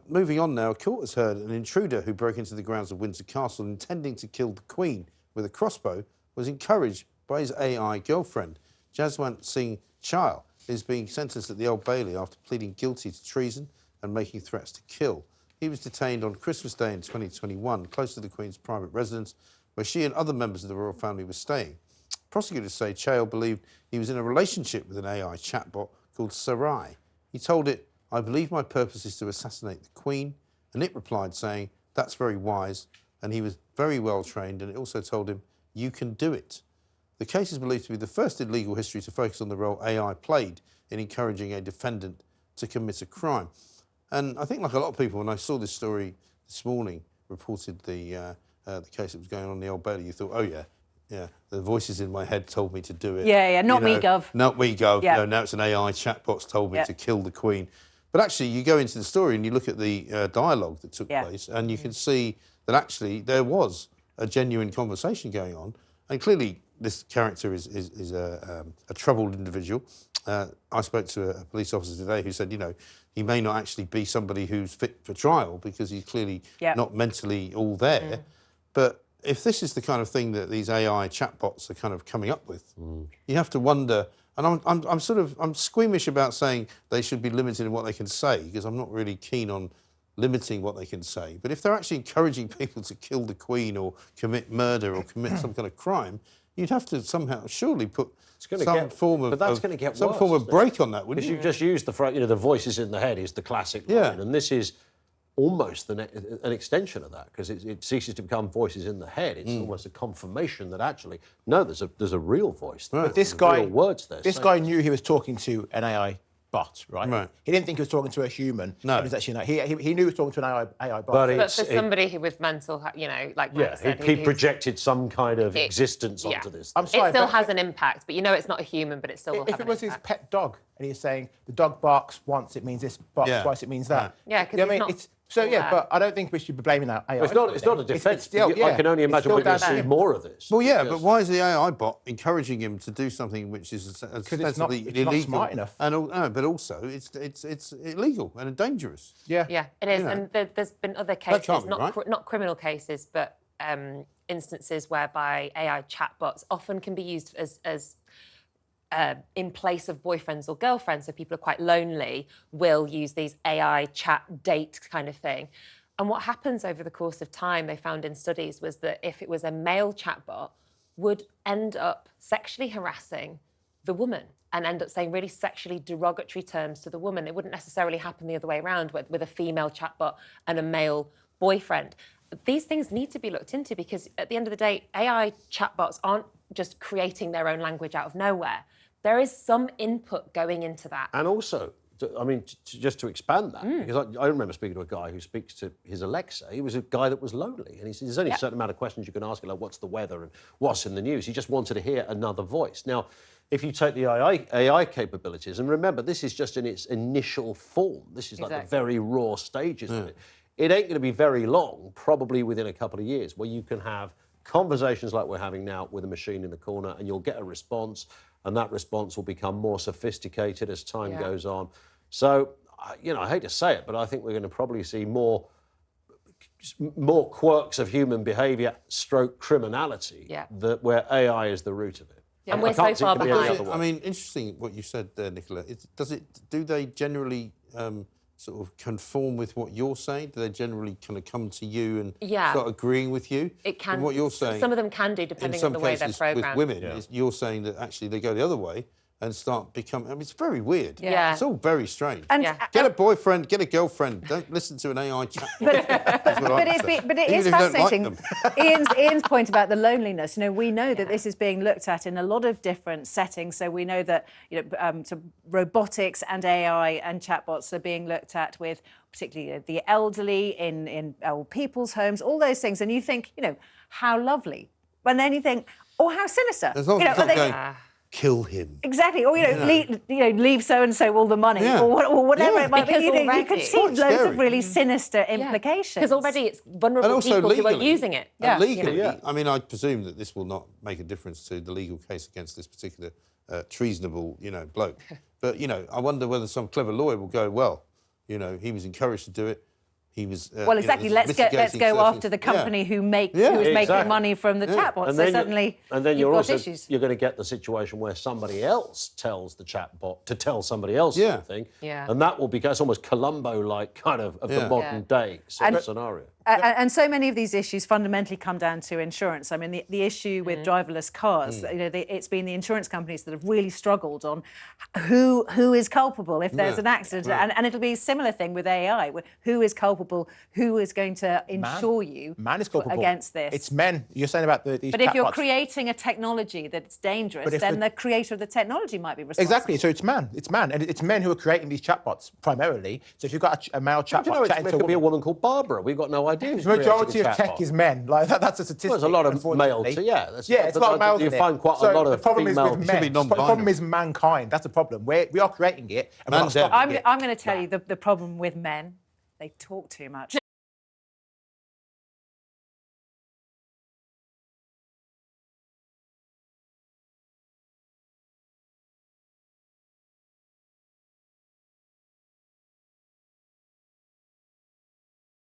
Moving on now, a court has heard an intruder who broke into the grounds of Windsor Castle intending to kill the Queen with a crossbow was encouraged by his AI girlfriend. Jaswant Singh Chahal is being sentenced at the Old Bailey after pleading guilty to treason and making threats to kill. He was detained on Christmas Day in 2021, close to the Queen's private residence, where she and other members of the royal family were staying. Prosecutors say Chahal believed he was in a relationship with an AI chatbot called Sarai. He told it, "I believe my purpose is to assassinate the Queen," and it replied saying, "That's very wise," and he was very well trained, and it also told him, "You can do it." The case is believed to be the first in legal history to focus on the role AI played in encouraging a defendant to commit a crime. And I think, like a lot of people, when I saw this story this morning, reported the case that was going on in the Old Bailey, you thought, oh yeah, the voices in my head told me to do it. Yeah, not me, Gov. Not me, Gov. Yeah. No, now it's an AI chatbot's told me to kill the Queen. But actually, you go into the story and you look at the dialogue that took place, and you can see that actually there was a genuine conversation going on, and clearly this character is a troubled individual. I spoke to a police officer today who said, he may not actually be somebody who's fit for trial because he's clearly not mentally all there. But if this is the kind of thing that these AI chatbots are kind of coming up with, you have to wonder. And I'm squeamish about saying they should be limited in what they can say, because I'm not really keen on limiting what they can say. But if they're actually encouraging people to kill the Queen or commit murder or commit some kind of crime, you'd have to somehow surely put some form of break on that, wouldn't you? Because you just used the phrase, the voices in the head is the classic line, and this is almost an extension of that, because it ceases to become voices in the head. It's almost a confirmation that actually, no, there's a real voice. Right. But this guy, this guy knew he was talking to an AI bot, right? He didn't think he was talking to a human. No. It was actually, he knew he was talking to an AI bot. But for somebody who with mental, like Matt said, he projected some kind of existence onto this. I'm sorry, it still has an impact, but it's not a human, but it still will have an impact. If it was his pet dog, and he's saying the dog barks once, it means this, barks twice, it means that. Yeah, because but I don't think we should be blaming that AI. It's not a defence. I can only imagine we're going to see more of this. Well, yeah, but why is the AI bot encouraging him to do something which is ostensibly illegal? It's not smart enough. But also it's illegal and dangerous. Yeah, it is. And there's been other cases, not criminal cases, but instances whereby AI chatbots often can be used as in place of boyfriends or girlfriends, so people are quite lonely, will use these AI chat date kind of thing. And what happens over the course of time, they found in studies, was that if it was a male chatbot, would end up sexually harassing the woman and end up saying really sexually derogatory terms to the woman. It wouldn't necessarily happen the other way around with a female chatbot and a male boyfriend. These things need to be looked into, because at the end of the day, AI chatbots aren't just creating their own language out of nowhere. There is some input going into that. And also, just to expand that, because I remember speaking to a guy who speaks to his Alexa. He was a guy that was lonely, and he said there's only a certain amount of questions you can ask, like what's the weather and what's in the news. He just wanted to hear another voice. Now, if you take the AI capabilities, and remember, this is just in its initial form. This is like the very raw stages of it. It ain't going to be very long, probably within a couple of years, where you can have conversations like we're having now with a machine in the corner, and you'll get a response, and that response will become more sophisticated as time goes on. So, I hate to say it, but I think we're going to probably see more quirks of human behaviour / criminality where AI is the root of it. Yeah. And we're so far behind. I mean, interesting what you said there, Nicola. Do they generally sort of conform with what you're saying? Do they generally kind of come to you and start agreeing with you? It can. And what you're saying, some of them can do, depending on the way they're programmed. With women, you're saying that actually they go the other way and start becoming... I mean, it's very weird. Yeah. It's all very strange. And get a boyfriend, get a girlfriend. Don't listen to an AI chat. But it is fascinating. Ian's point about the loneliness. We know that this is being looked at in a lot of different settings. So we know that so robotics and AI and chatbots are being looked at with particularly the elderly in old people's homes, all those things. And you think, how lovely. And then you think, oh, how sinister. As long as it's not going, kill him. Exactly. Or, leave so-and-so all the money or whatever it might be. You could see loads of really sinister implications. Because already it's vulnerable people legally, who are using it. Legally, I mean, I presume that this will not make a difference to the legal case against this particular treasonable, bloke. But, I wonder whether some clever lawyer will go, well, he was encouraged to do it. he was. Well, exactly. Let's go after the company who is making money from the chatbot. And so then suddenly, and then you're going to get the situation where somebody else tells the chatbot to tell somebody else something, and that will be it's almost Columbo-like kind of the modern day sort of scenario. And so many of these issues fundamentally come down to insurance. I mean, the issue with driverless cars, it's been the insurance companies that have really struggled on who is culpable if there's an accident. And it'll be a similar thing with AI. Who is culpable? Who is going to insure you against this? It's men. You're saying about these But if you're creating a technology that's dangerous, then the creator of the technology might be responsible. Exactly. So it's man. And it's men who are creating these chatbots primarily. So if you've got a male chatbot chatting to it could be a woman called Barbara. We've got no idea. The majority of tech is men. Like that's a statistic. Well, there's a lot of male. It's a lot of males. You find quite a lot of. The problem is female, with men. The problem is mankind. That's the problem. We are creating it. And I'm going to tell you the problem with men. They talk too much.